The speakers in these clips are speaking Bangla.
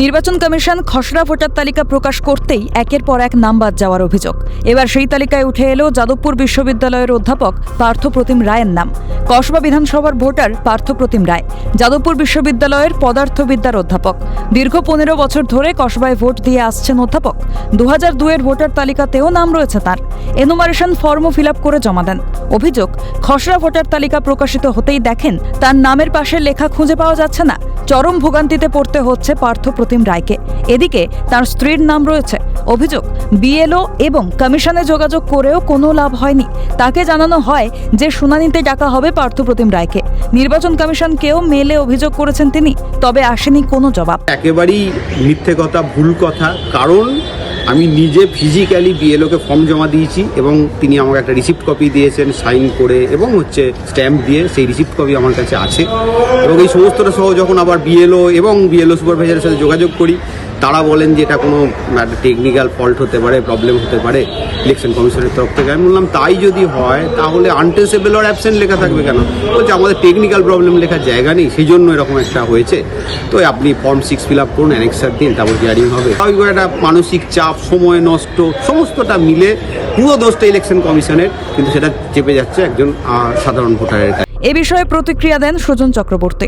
নির্বাচন কমিশন খসড়া ভোটার তালিকা প্রকাশ করতেই একের পর এক নাম বাদ যাওয়ার অভিযোগ। এবার সেই তালিকায় উঠে এলো যাদবপুর বিশ্ববিদ্যালয়ের অধ্যাপক পার্থপ্রতিম রায়ের নাম। কসবা বিধানসভার ভোটার পার্থপ্রতিম রায় যাদবপুর বিশ্ববিদ্যালয়ের পদার্থবিদ্যার অধ্যাপক। দীর্ঘ 15 বছর ধরে কসবায় ভোট দিয়ে আসছেন অধ্যাপক। 2002-এর ভোটার তালিকাতেও নাম রয়েছে তার। এনুমারেশন ফর্মও ফিল আপ করে জমা দেন। অভিযোগ, খসড়া ভোটার তালিকা প্রকাশিত হতেই দেখেন তার নামের পাশে লেখা খুঁজে পাওয়া যাচ্ছে না। চরম ভোগান্তিতে পড়তে হচ্ছে পার্থপ্রতিম রায়কে। এদিকে তার স্ত্রীর নাম রয়েছে। অভিযোগ, বিএলও এবং কমিশনে যোগাযোগ করেও কোনো লাভ হয়নি। তাকে জানানো হয় যে শুনানিতে ডাকা হবে পার্থপ্রতিম রায়কে। নির্বাচন কমিশনকেও মেলে অভিযোগ করেছেন তিনি, তবে আসেনি কোনো জবাব। একেবারেই মিথ্যে কথা, ভুল কথা। কারণ আমি নিজে ফিজিক্যালি বিএলওকে ফর্ম জমা দিয়েছি এবং তিনি আমাকে একটা রিসিপ্ট কপি দিয়েছেন সাইন করে এবং স্ট্যাম্প দিয়ে। সেই রিসিপ্ট কপি আমার কাছে আছে এবং এই সমস্তটা সহ যখন আবার বিএলও এবং বিএলও সুপারভাইজারের সাথে যোগাযোগ করি, তারা বলেন যে এটা কোনো একটা টেকনিক্যাল ফল্ট হতে পারে, প্রবলেম হতে পারে ইলেকশন কমিশনের তরফ থেকে। আমি বললাম তাই যদি হয় তাহলে আনট্রেসেবল আর অ্যাবসেন্ট লেখা থাকবে কেন? বলছে আমাদের টেকনিক্যাল প্রবলেম লেখার জায়গা নেই, সেই জন্য এরকম একটা হয়েছে। তো আপনি ফর্ম 6 ফিল আপ করুন, অ্যানেক্সার দিন, তারপর হিয়ারিং হবে। একটা মানসিক চাপ, সময় নষ্ট, সমস্তটা মিলে পুরো দোষটা ইলেকশন কমিশনের, কিন্তু সেটা চেপে যাচ্ছে একজন সাধারণ ভোটারের কাছে। এ বিষয়ে প্রতিক্রিয়া দেন সুজন চক্রবর্তী।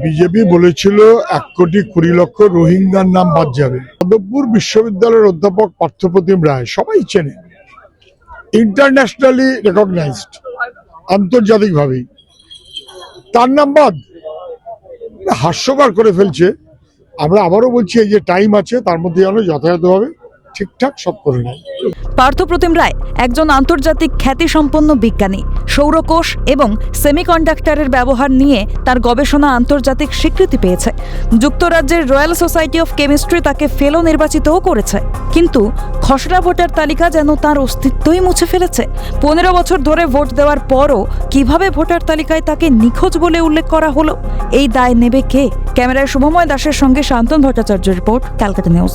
বিজেপি বলেছিল 1,20,00,000 রোহিঙ্গার নাম বাদ যাবে। যাদবপুর বিশ্ববিদ্যালয়ের অধ্যাপক পার্থপ্রতিম রায় সবাই চেনে, ইন্টারন্যাশনালি রেকগনাইজড, আন্তর্জাতিকভাবে। তার নাম বাদ, হাস্যকর করে ফেলছে। আমরা আবারও বলছি এই যে টাইম আছে তার মধ্যে যেন যথাযথভাবে ঠিকঠাক সব করে নেয়। পার্থপ্রতিম রায় একজন আন্তর্জাতিক খ্যাতিসম্পন্ন বিজ্ঞানী। সৌরকোষ এবং সেমিকন্ডাক্টরের ব্যবহার নিয়ে তার গবেষণা আন্তর্জাতিক স্বীকৃতি পেয়েছে। যুক্তরাজ্যের রয়্যাল সোসাইটি অফ কেমিস্ট্রি তাকে ফেলো নির্বাচিতও করেছে। কিন্তু খসড়া ভোটার তালিকা যেন তার অস্তিত্বই মুছে ফেলেছে। 15 বছর ধরে ভোট দেওয়ার পরও কিভাবে ভোটার তালিকায় তাকে নিখোঁজ বলে উল্লেখ করা হলো? এই দায় নেবে কে? ক্যামেরায় শুভময় দাসের সঙ্গে শান্তন ভট্টাচার্য রিপোর্ট, ক্যালকাটা নিউজ।